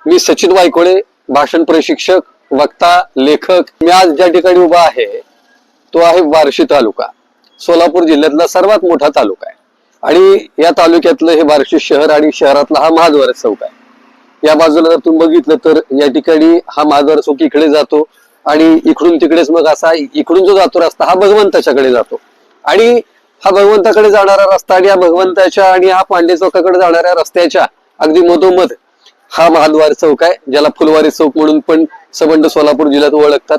मी सचिन वायकोळे, भाषण प्रशिक्षक, वक्ता, लेखक. मी आज ज्या ठिकाणी उभा आहे तो आहे बार्शी तालुका. सोलापूर जिल्ह्यातला सर्वात मोठा तालुका आहे आणि या तालुक्यातलं हे बार्शी शहर आणि शहरातला हा महाद्वार चौक आहे. या बाजूला जर तुम्ही बघितलं तर या ठिकाणी हा महाद्वार चौक इकडे जातो आणि इकडून तिकडेच मग असा इकडून जो जातो रस्ता हा भगवंताच्याकडे जातो आणि हा भगवंताकडे जाणारा रस्ता आणि या भगवंताच्या आणि हा पांडे चौकाकडे जाणाऱ्या रस्त्याच्या अगदी मधोमध हा महाद्वार चौक आहे, ज्याला फुलवारी चौक म्हणून पण संबंध सोलापूर जिल्ह्यात ओळखतात.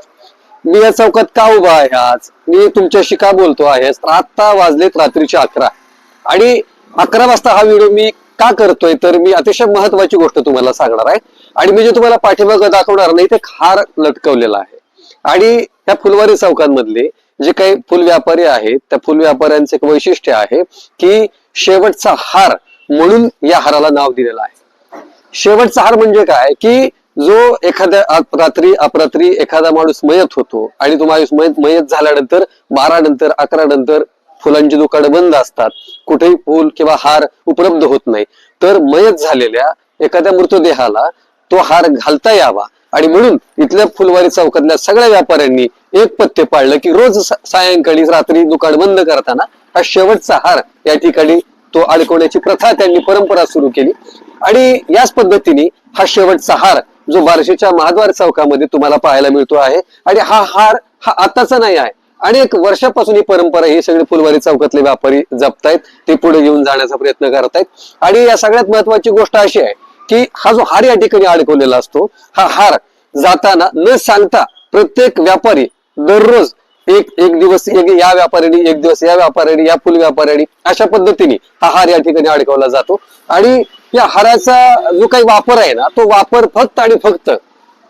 मी या चौकात का उभा आहे आज, मी तुमच्याशी का बोलतो आहे, आता वाजलेत रात्रीचे 11 आणि 11 वाजता हा व्हिडिओ मी का करतोय तर मी अतिशय महत्वाची गोष्ट तुम्हाला सांगणार आहे आणि मी जे तुम्हाला पाठीमागं दाखवणार नाही ते हार लटकवलेला आहे. आणि या फुलवारी चौकांमधले जे काही फुल व्यापारी आहेत त्या फुल व्यापाऱ्यांचे एक वैशिष्ट्य आहे की शेवटचा हार म्हणून या हाराला नाव दिलेलं आहे. शेवटचा हार म्हणजे काय की जो एखाद्या रात्री अपरात्री एखादा माणूस मयत होतो आणि तो माणूस मयत झाल्यानंतर 12 नंतर 11 नंतर फुलांची दुकानं बंद असतात, कुठेही फुल किंवा हार उपलब्ध होत नाही, तर मयत झालेल्या एखाद्या मृतदेहाला तो हार घालता यावा आणि म्हणून इथल्या फुलवारी चौकातल्या सगळ्या व्यापाऱ्यांनी एक पथ्य पाळलं की रोज सायंकाळी रात्री दुकान बंद करताना हा शेवटचा हार या ठिकाणी तो अडकवण्याची प्रथा त्यांनी परंपरा सुरू केली. आणि याच पद्धतीने हा शेवटचा हार जो बार्शीच्या महाद्वार चौकामध्ये तुम्हाला पाहायला मिळतो आहे आणि हा हार हा आताचा नाही आहे, अनेक वर्षापासून ही परंपरा ही सगळे फुलवारी चौकातले व्यापारी जपतायत, ते पुढे घेऊन जाण्याचा प्रयत्न करतायत. आणि या सगळ्यात महत्वाची गोष्ट अशी आहे की हा जो हार या ठिकाणी अडकवलेला असतो हा हार जाताना न सांगता प्रत्येक व्यापारी दररोज एक दिवस या व्यापाऱ्याने, एक दिवस या व्यापाऱ्याने, या फुल व्यापाऱ्याने, अशा पद्धतीने हा हार या ठिकाणी अडकवला जातो. आणि या हाराचा जो काही वापर आहे ना तो वापर फक्त आणि फक्त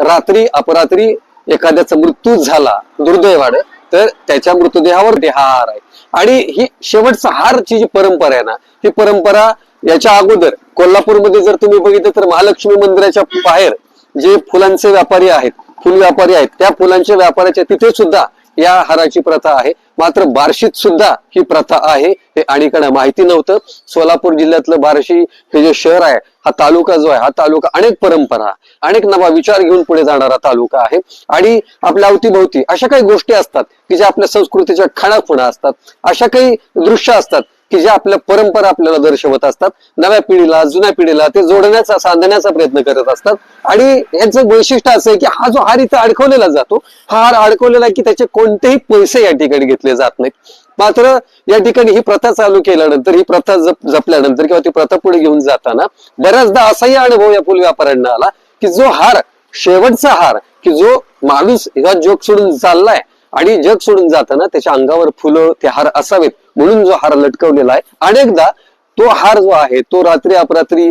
रात्री अपरात्री एखाद्याचा मृत्यू झाला दुर्दैवानं तर त्याच्या मृतदेहावर हा हार आहे. आणि ही शेवटचा हारची जी परंपरा आहे ना ही परंपरा याच्या अगोदर कोल्हापूरमध्ये जर तुम्ही बघितलं तर महालक्ष्मी मंदिराच्या बाहेर जे फुलांचे व्यापारी आहेत, फुल व्यापारी आहेत, त्या फुलांच्या व्यापाऱ्याच्या तिथे सुद्धा या हाराची प्रथा आहे. मात्र बार्शीत सुद्धा ही प्रथा आहे हे अनेकांना माहिती नव्हतं. सोलापूर जिल्ह्यातलं बार्शी हे जे शहर आहे, हा तालुका जो आहे, हा तालुका अनेक परंपरा, अनेक नवा विचार घेऊन पुढे जाणारा तालुका आहे. आणि आपल्या अवतीभोवती अशा काही गोष्टी असतात की ज्या आपल्या संस्कृतीच्या खाणाखुणा असतात, अशा काही दृश्य असतात की ज्या आपल्या परंपरा आपल्याला दर्शवत असतात. नव्या पिढीला जुन्या पिढीला ते जोडण्याचा सांधण्याचा प्रयत्न करत असतात. आणि यांचं वैशिष्ट्य असं आहे की हा जो हार इथं अडकवलेला जातो, हा हार अडकवलेला की त्याचे कोणतेही पैसे या ठिकाणी घेतले जात नाहीत. मात्र या ठिकाणी ही प्रथा चालू केल्यानंतर, ही प्रथा जपल्यानंतर किंवा ती प्रथा पुढे घेऊन जाताना बऱ्याचदा असाही अनुभव या फुल व्यापाऱ्यांना आला की जो हार शेवटचा हार की जो माणूस हा जग सोडून चाललाय आणि जग सोडून जाताना त्याच्या अंगावर फुलं ते हार असावेत म्हणून जो हार लटकवलेला आहे, अनेकदा तो हार जो आहे तो रात्री अपरात्री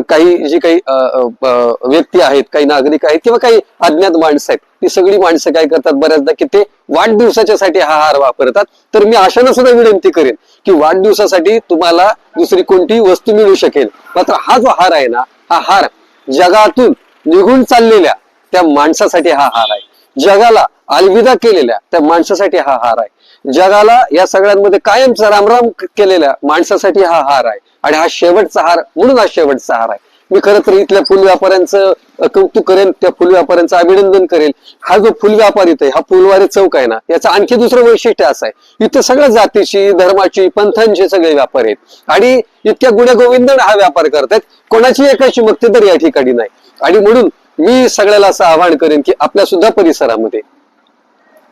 काही जी काही व्यक्ती आहेत, काही नागरिक आहेत किंवा काही अज्ञात माणसं आहेत, ती सगळी माणसं काय करतात बऱ्याचदा की ते वाढदिवसाच्यासाठी हा हार वापरतात. तर मी अशानं सुद्धा विनंती करेन की वाढदिवसासाठी तुम्हाला दुसरी कोणतीही वस्तू मिळू शकेल, मात्र हा जो हार आहे ना हा हार जगातून निघून चाललेल्या त्या माणसासाठी हा हार आहे, जगाला अलविदा केलेल्या त्या माणसासाठी हा हार आहे, जगाला या सगळ्यांमध्ये कायमचा रामराम केलेल्या माणसासाठी हा हार आहे. आणि हा शेवटचा हार म्हणून हा शेवटचा हार आहे. मी खरं तर इथल्या फुल व्यापाऱ्यांचं कौतुक करेन, त्या फुल व्यापाऱ्यांचं अभिनंदन करेन. हा जो फुल व्यापारी आहे, हा फुलवारी चौक आहे ना, याचं आणखी दुसरं वैशिष्ट्य असं आहे, इथं सगळ्या जातीची, धर्माची, पंथांचे सगळे व्यापारी आहेत आणि इतक्या गुण्यागोविंदाने हा व्यापार करतायत, कोणाची एकाची मक्तेदारी या ठिकाणी नाही. आणि म्हणून मी सगळ्याला असं आवाहन करेन की आपल्या सुद्धा परिसरामध्ये,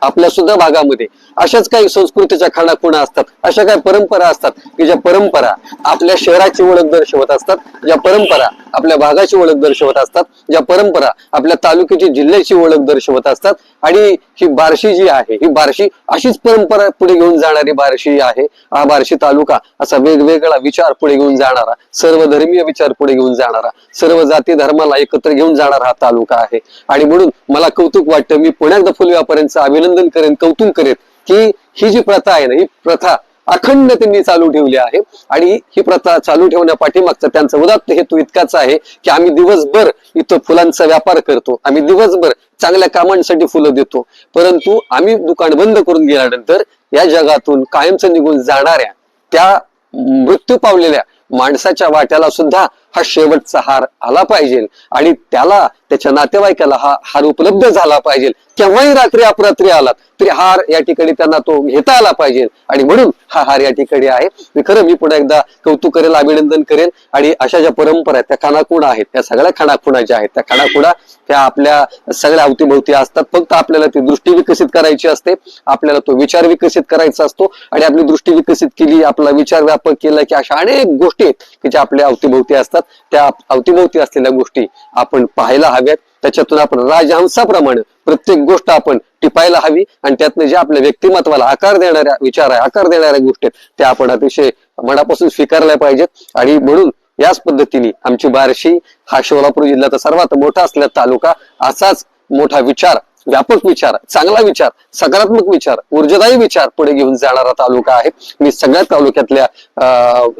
आपल्या सुद्धा भागामध्ये अशाच काही संस्कृतीच्या खाणाखुणा असतात, अशा काही परंपरा असतात की ज्या परंपरा आपल्या शहराची ओळख दर्शवत असतात, ज्या परंपरा आपल्या भागाची ओळख दर्शवत असतात, ज्या परंपरा आपल्या तालुक्याची, जिल्ह्याची ओळख दर्शवत असतात. आणि ही बार्शी जी आहे, ही बार्शी अशीच परंपरा पुढे घेऊन जाणारी बार्शी आहे. हा बार्शी तालुका असा वेगवेगळा विचार पुढे घेऊन जाणारा, सर्व धर्मीय विचार पुढे घेऊन जाणारा, सर्व जाती धर्माला एकत्र घेऊन जाणारा हा तालुका आहे. आणि म्हणून मला कौतुक वाटतं, मी पुन्हा एकदा फुल व्यापाऱ्यांचं अभिनंदन करेन, कौतुक करेन की ही जी प्रथा आहे ना, ही प्रथा अखंड त्यांनी चालू ठेवली आहे. आणि ही प्रथा चालू ठेवण्यापाठीमागचा त्यांचा उदात्त हेतू इतकाच आहे की आम्ही दिवसभर इथं फुलांचा व्यापार करतो, आम्ही दिवसभर चांगल्या कामांसाठी फुलं देतो, परंतु आम्ही दुकान बंद करून गेल्यानंतर या जगातून कायमचं निघून जाणाऱ्या त्या मृत्यू पावलेल्या माणसाच्या वाट्याला सुद्धा हा शेवटचा हार आला पाहिजे आणि त्याला त्याच्या नातेवाईकाला हा हार उपलब्ध झाला पाहिजे. केव्हाही रात्री अपरात्री आलात तरी हार या ठिकाणी त्यांना तो घेता आला पाहिजे आणि म्हणून हा हार या ठिकाणी आहे. मी पुन्हा एकदा कौतुक करेल, अभिनंदन करेल. आणि अशा ज्या परंपरा आहेत त्या खाणाखुणा आहेत, त्या सगळ्या खाणाखुणा ज्या आहेत त्या खाणाखुणा त्या आपल्या सगळ्या अवतीभोवती असतात. फक्त आपल्याला ती दृष्टी विकसित करायची असते, आपल्याला तो विचार विकसित करायचा असतो आणि आपली दृष्टी विकसित केली, आपला विचार व्यापक केला की अशा अनेक गोष्टी आहेत की ज्या आपल्या अवतीभोवती असतात. त्या अवतीभोवती असलेल्या गोष्टी आपण पाहायला हव्यात. त्याच्यातून आपण राजहंसाप्रमाणे प्रत्येक गोष्ट आपण टिपायला हवी आणि त्यातनं जे आपल्या व्यक्तिमत्वाला आकार देणाऱ्या विचार आहे, आकार देणाऱ्या गोष्टी आहेत त्या आपण अतिशय मनापासून स्वीकारल्या पाहिजेत. आणि म्हणून याच पद्धतीने आमची बार्शी हा सोलापूर जिल्ह्याचा सर्वात मोठा असलेला तालुका असाच मोठा विचार, व्यापक विचार, चांगला विचार, सकारात्मक विचार, ऊर्जादायी विचार पुढे घेऊन जाणारा तालुका आहे. मी सगळ्या तालुक्यातल्या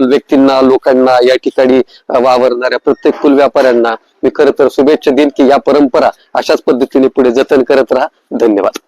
व्यक्तींना, लोकांना, या ठिकाणी वावरणाऱ्या प्रत्येक फुल व्यापाऱ्यांना मी खरं तर शुभेच्छा देईन की या परंपरा अशाच पद्धतीने पुढे जतन करत राहा. धन्यवाद.